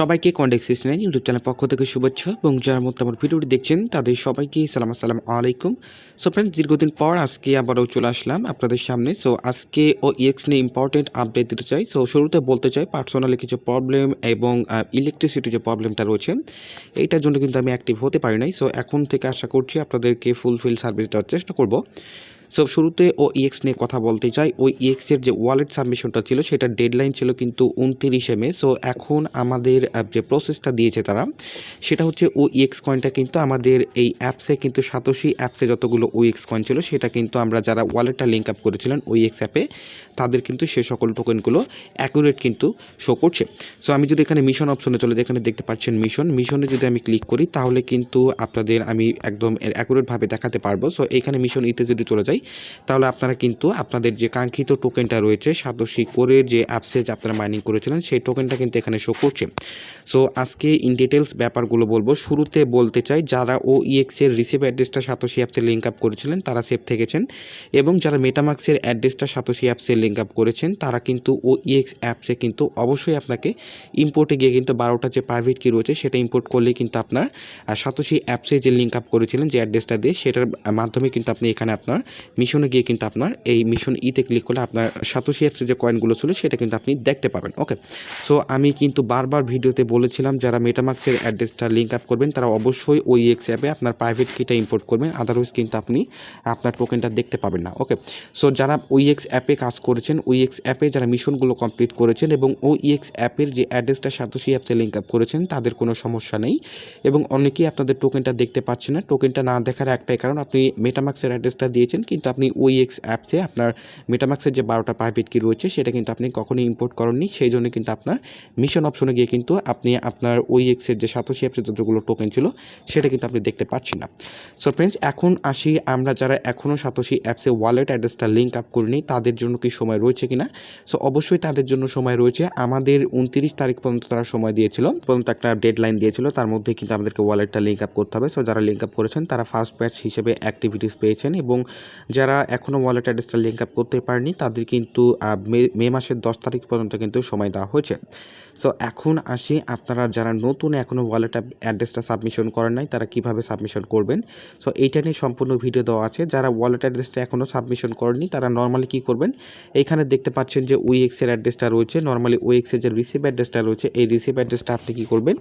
সবাইকে কনটেক্সট সিস্টেমের YouTube channel পক্ষ থেকে শুভেচ্ছা এবং যারা মধ্যে আমার ভিডিওটি দেখছেন তাদের সবাইকে আসসালামু আলাইকুম। সো ফ্রেন্ডস, দীর্ঘদিন পর আজকে আবারও চলে আসলাম আপনাদের সামনে। সো আজকে ইএক্স নিয়ে ইম্পর্টেন্ট আপডেট দিতে চাই। সো শুরুতে বলতে চাই, পার্সোনালি কিছু প্রবলেম এবং ইলেকট্রিসিটি যে প্রবলেমটা রয়েছে এইটার জন্য কিন্তু আমি অ্যাক্টিভ হতে পারি নাই। সো এখন থেকে আশা করছি আপনাদেরকে ফুলফিল সার্ভিস দেওয়ার চেষ্টা করব। সো শুরুতে ইএক্স নিয়ে কথা বলতে চাই। ইএক্সের যে ওয়ালেট সাবমিশনটা ছিল সেটার ডেডলাইন ছিল কিন্তু 29শে মে। সো এখন আমাদের যে প্রসেসটা দিয়েছে তারা, সেটা হচ্ছে ইএক্স কয়েনটা কিন্তু আমাদের এই অ্যাপসে কিন্তু সাতোশি অ্যাপসে যতগুলো ইএক্স কয়েন ছিল সেটা কিন্তু আমরা যারা ওয়ালেটটা লিঙ্ক আপ করেছিলেন ইএক্স অ্যাপে তাদের কিন্তু সে সকল টোকেনগুলো অ্যাকুরেট কিন্তু শো করছে। সো আমি যদি এখানে মিশন অপশনে চলে যাই, এখানে দেখতে পাচ্ছেন মিশনে যদি আমি ক্লিক করি তাহলে কিন্তু আপনাদের আমি একদম অ্যাকুরেটভাবে দেখাতে পারবো। সো এখানে মিশন ইতে যদি চলে যাই তাহলে আপনারা কিন্তু আপনাদের যে কাঙ্ক্ষিত টোকেনটা রয়েছে সাতোশি কোরের যে অ্যাপসে যে আপনারা মাইনিং করেছিলেন সেই টোকেনটা কিন্তু এখানে শো করছে। সো আজকে ইন ডিটেলস ব্যাপারগুলো বলবো। শুরুতে বলতে চাই, যারা ইএক্সের রিসিভ অ্যাড্রেসটা সাতোশি অ্যাপসে লিঙ্ক আপ করেছিলেন তারা সেফ থেকেছেন, এবং যারা মেটামাক্সের অ্যাড্রেসটা সাতোশি অ্যাপসে লিঙ্ক আপ করেছেন তারা কিন্তু ইএক্স অ্যাপসে কিন্তু অবশ্যই আপনাকে ইম্পোর্টে গিয়ে কিন্তু 12টা যে প্রাইভেট কি রয়েছে সেটা ইম্পোর্ট করলে কিন্তু আপনার সাতোশি অ্যাপসে যে লিঙ্ক আপ করেছিলেন যে অ্যাড্রেসটা দিয়ে সেটার মাধ্যমে কিন্তু আপনি এখানে আপনার মিশনে গিয়ে কিন্তু আপনার এই মিশন ইতে ক্লিক করলে আপনার সাতোশি অ্যাপসে যে কয়েনগুলো ছিল সেটা কিন্তু আপনি দেখতে পাবেন। ওকে, সো আমি কিন্তু বারবার ভিডিওতে বলেছিলাম যারা মেটামাক্সের অ্যাড্রেসটা লিঙ্ক আপ করবেন তারা অবশ্যই ইএক্স অ্যাপে আপনার প্রাইভেট কিটা ইম্পোর্ট করবেন, আদারওয়াইজ কিন্তু আপনি আপনার টোকেনটা দেখতে পাবেন না। ওকে, সো যারা ইএক্স অ্যাপে কাজ করেছেন, ইএক্স অ্যাপে যারা মিশনগুলো কমপ্লিট করেছেন এবং ইএক্স অ্যাপের যে অ্যাড্রেসটা সাতোশি অ্যাপসে লিঙ্ক আপ করেছেন তাদের কোনো সমস্যা নেই, এবং অনেকেই আপনাদের টোকেনটা দেখতে পাচ্ছেন না। টোকেনটা না দেখার একটাই কারণ, আপনি মেটামাক্সের অ্যাড্রেসটা দিয়েছেন কিন্তু আপনি ইএক্স অ্যাপসে আপনার মেটামাক্সের যে 12টা প্রাইভেট কি রয়েছে সেটা কিন্তু আপনি কখনোই ইম্পোর্ট করেননি, সেই জন্য কিন্তু আপনার মিশন অপশনে গিয়ে কিন্তু আপনি আপনার ইএক্সের যে সাতোশি অ্যাপসের যতগুলো টোকেন ছিল সেটা কিন্তু আপনি দেখতে পাচ্ছেন না। সো ফ্রেন্ডস, এখন আসি আমরা যারা এখনও সাতোশি অ্যাপসে ওয়ালেট অ্যাড্রেসটা লিঙ্ক আপ করিনি তাদের জন্য কি সময় রয়েছে কিনা। সো অবশ্যই তাদের জন্য সময় রয়েছে। আমাদের 29 তারিখ পর্যন্ত তারা সময় দিয়েছিল, পর্যন্ত একটা ডেডলাইন দিয়েছিল, তার মধ্যে কিন্তু আমাদেরকে ওয়ালেটটা লিঙ্ক আপ করতে হবে। সো যারা লিঙ্ক আপ করেছেন তারা ফার্স্ট ব্যাচ হিসেবে অ্যাক্টিভিটিস পেয়েছেন, এবং যারা এখনও ওয়ালেট অ্যাড্রেসটা লিঙ্ক আপ করতে পারেনি তাদের কিন্তু মে মাসের 10 তারিখ পর্যন্ত কিন্তু সময় দেওয়া হয়েছে। সো এখন আসি, আপনারা যারা নতুন এখনও ওয়ালেট অ্যাড্রেসটা সাবমিশন করেন নাই তারা কিভাবে সাবমিশন করবেন। সো এইটা নিয়ে সম্পূর্ণ ভিডিও দেওয়া আছে। যারা ওয়ালেট অ্যাড্রেসটা এখনও সাবমিশন করেনি তারা নর্মালি কী করবেন, এইখানে দেখতে পাচ্ছেন যে ইএক্সের অ্যাড্রেসটা রয়েছে, নর্মালি ইএক্সের যে রিসিভ অ্যাড্রেসটা রয়েছে এই রিসিভ অ্যাড্রেসটা আপনি কী করবেন,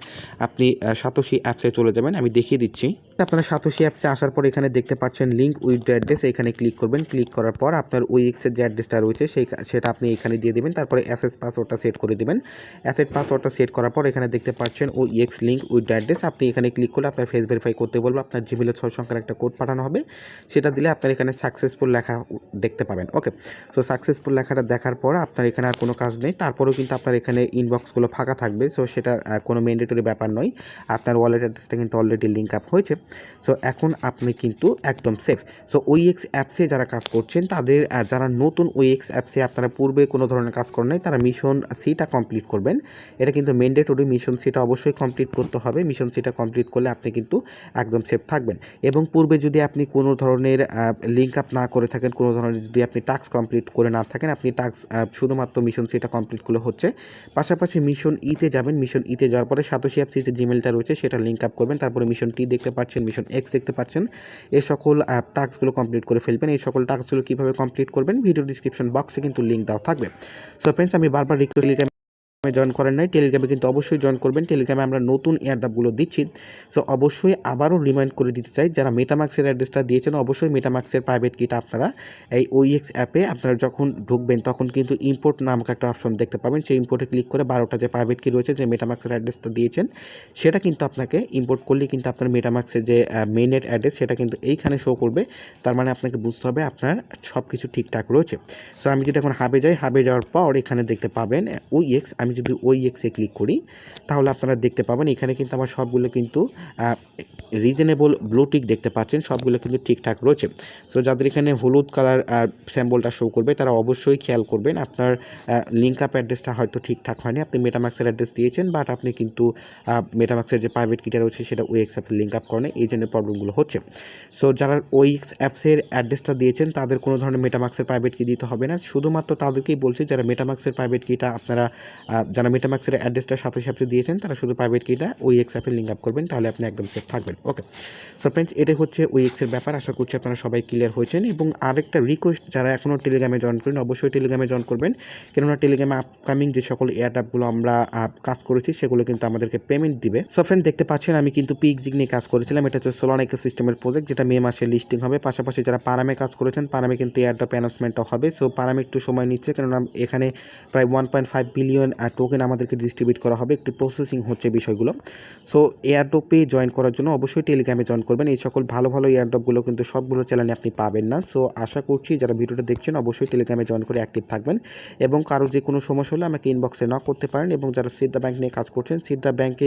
আপনি সাতোশি অ্যাপসে চলে যাবেন। আমি দেখিয়ে দিচ্ছি। আপনারা সাতোশি অ্যাপসে আসার পর এখানে দেখতে পাচ্ছেন লিঙ্ক উইথ দ্য অ্যাড্রেস, এখানে ক্লিক করবেন। ক্লিক করার পর আপনার ইএক্সের যে অ্যাড্রেসটা রয়েছে সেটা আপনি এখানে দিয়ে দেবেন, তারপরে অ্যাসেস পাসওয়ার্ডটা সেট করে দেবেন। অ্যাসেট পাসওয়ার্ডটা সেট করার পর এখানে দেখতে পাচ্ছেন EX link with the address, আপনি এখানে ক্লিক করলে আপনার ফেস ভেরিফাই করতে বলবে, আপনার জিমেলে 6 সংখ্যার একটা কোড পাঠানো হবে, সেটা দিলে আপনার এখানে সাকসেসফুল লেখা দেখতে পাবেন। ওকে, সো সাকসেসফুল লেখাটা দেখার পর আপনার এখানে আর কোনো কাজ নেই, তারপরেও কিন্তু আপনার এখানে ইনবক্সগুলো ফাঁকা থাকবে। সো সেটা কোনো ম্যান্ডেটরি ব্যাপার নয়, আপনার ওয়ালেট অ্যাড্রেসটা কিন্তু অলরেডি লিঙ্ক আপ হয়েছে। সো এখন আপনি কিন্তু একদম সেফ। সো ইএক্স অ্যাপসে যারা কাজ করছেন তাদের, যারা নতুন ইএক্স অ্যাপসে আপনারা পূর্বে কোনো ধরনের কাজ করেন নাই তারা মিশন সিটা কমপ্লিট করবেন। এটা কিন্তু ম্যান্ডেটরি, মিশন সিটা অবশ্যই কমপ্লিট করতে হবে। মিশন সিটা কমপ্লিট করলে আপনি কিন্তু একদম সেফ থাকবেন। এবং পূর্বে যদি আপনি কোনো ধরনের লিঙ্ক আপ না করে থাকেন, কোনো ধরনের যদি আপনি টাস্ক কমপ্লিট করে না থাকেন, আপনি টাস্ক শুধুমাত্র মিশন সিটা কমপ্লিট করলে হচ্ছে। পাশাপাশি মিশন ইতে যাবেন, মিশন ইতে যাওয়ার পরে সাতোশি অ্যাপসে যে জিমেলটা রয়েছে সেটা লিঙ্ক আপ করবেন, তারপরে মিশন টি দেখতে পাচ্ছেন, মিশন এক্স দেখতে পাচ্ছেন, এই সকল টাস্কগুলো কমপ্লিট করে ফেলবেন। এই সকল টাস্কগুলো কীভাবে কমপ্লিট করবেন ভিডিও ডিসক্রিপশন বক্সে কিন্তু লিঙ্ক দেওয়া থাকবে। সো ফ্রেন্ডস, আমি বারবার রিকোয়েস্ট জয়েন করেন নাই, টেলিগ্রামে কিন্তু অবশ্যই জয়েন করবেন। টেলিগ্রামে আমরা নতুন এয়ারড্রপগুলো দিচ্ছি। সো অবশ্যই আবারও রিমাইন্ড করে দিতে চাই, যারা মেটামাক্সের অ্যাড্রেসটা দিয়েছেন অবশ্যই মেটামাক্সের প্রাইভেট কিটা আপনারা এই ইএক্স অ্যাপে আপনারা যখন ঢুকবেন তখন কিন্তু ইম্পোর্ট নামক একটা অপশন দেখতে পাবেন, সেই ইম্পোর্টে ক্লিক করে 12টা যে প্রাইভেট কি রয়েছে যে মেটামাক্সের অ্যাড্রেসটা দিয়েছেন সেটা কিন্তু আপনাকে ইম্পোর্ট করলেই কিন্তু আপনার মেটামাক্সের যে মেইনের অ্যাড্রেস সেটা কিন্তু এইখানে শো করবে। তার মানে আপনাকে বুঝতে হবে আপনার সব কিছু ঠিকঠাক রয়েছে। সো আমি যদি এখন হাবে যাই, হাবে যাওয়ার পর এখানে দেখতে পাবেন ইএক্স, আমি যদি ইএক্সে ক্লিক করি তাহলে আপনারা দেখতে পাবেন এখানে কিন্তু আমার সবগুলো কিন্তু রিজনেবল ব্লুটিক দেখতে পাচ্ছেন, সবগুলো কিন্তু ঠিকঠাক রয়েছে। সো যাদের এখানে হলুদ কালার স্যাম্বলটা শো করবে তারা অবশ্যই খেয়াল করবেন আপনার লিঙ্ক আপ অ্যাড্রেসটা হয়তো ঠিকঠাক হয়নি, আপনি মেটামাক্সের অ্যাড্রেস দিয়েছেন বাট আপনি কিন্তু মেটামাক্সের যে প্রাইভেট কিটা রয়েছে সেটা ইএক্স অ্যাপে লিঙ্ক আপ করেন, এই জন্য প্রবলেমগুলো হচ্ছে। সো যারা ইএক্স অ্যাপসের অ্যাড্রেসটা দিয়েছেন তাদের কোনো ধরনের মেটামাক্সের প্রাইভেট কি দিতে হবে না, শুধুমাত্র তাদেরকেই বলছি যারা মেটামাক্সের প্রাইভেট কিটা আপনারা যারা মেটামাক্সের অ্যাড্রেসটা সাথে সাথে দিয়েছেন তারা শুধু প্রাইভেট কিটা OEX অ্যাপে লিঙ্ক আপ করবেন, তাহলে আপনি একদম সেফ থাকবেন। ওকে, সো ফ্রেন্ডস, এটাই হচ্ছে OEX-এর ব্যাপার। আশা করছি আপনারা সবাই ক্লিয়ার হয়েছেন। এবং আরেকটা রিকোয়েস্ট, যারা এখনও টেলিগ্রামে জয়েন করেন অবশ্যই টেলিগ্রামে জয়েন করবেন, কেননা টেলিগ্রামে আপকামিং যে সকল এয়ারড্রপগুলো আমরা কাজ করেছি সেগুলো কিন্তু আমাদেরকে পেমেন্ট দিবে। সো ফ্রেন্ড, দেখতে পাচ্ছেন আমি কিন্তু পিকজিক নিয়ে কাজ করেছিলাম। এটা হচ্ছে সোলানা ইকোসিস্টেমের প্রজেক্ট, যেটা মে মাসে লিস্টিং হবে। পাশাপাশি যারা পারামে কাজ করেছেন, পারামে কিন্তু এয়ারড্রপ অ্যানাউন্সমেন্টও হবে। সো পারামে একটু সময় নিচ্ছে, কেননা এখানে প্রায় 1.5 বিলিয়ন টোকেন আমাদেরকে ডিস্ট্রিবিউট করা হবে, একটু প্রসেসিং হচ্ছে বিষয়গুলো। সো এয়ারড্রপে জয়েন করার জন্য অবশ্যই টেলিগ্রামে জয়েন করবেন। এই সকল ভালো ভালো এয়ারড্রপগুলো কিন্তু সবগুলো চ্যানেলে আপনি পাবেন না। সো আশা করছি যারা ভিডিওটা দেখছেন অবশ্যই টেলিগ্রামে জয়েন করে অ্যাক্টিভ থাকবেন, এবং কারো যে কোনো সমস্যা হলে আমাকে ইনবক্সে নক করতে পারেন। এবং যারা সিদ্ধা ব্যাংক নিয়ে কাজ করছেন, সিদ্ধা ব্যাংকে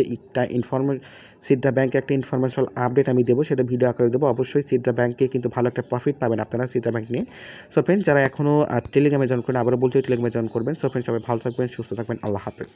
একটা ইনফরমেশনাল আপডেট আমি দেবো, সেটা ভিডিও আকারে দেবো। অবশ্যই সিদ্ধা ব্যাংকে কিন্তু ভালো একটা প্রফিট পাবেন আপনারা সিদ্ধা ব্যাংক নিয়ে। সো ফ্রেন্ডস, যারা এখনও টেলিগ্রামে জয়েন করেন, আবারও বলছি টেলিগ্রামে জয়েন করবেন। সো ফ্রেন্ডস, সবাই ভালো থাকবেন, সুস্থ থাকবেন, আল্লাহ হাফেজ।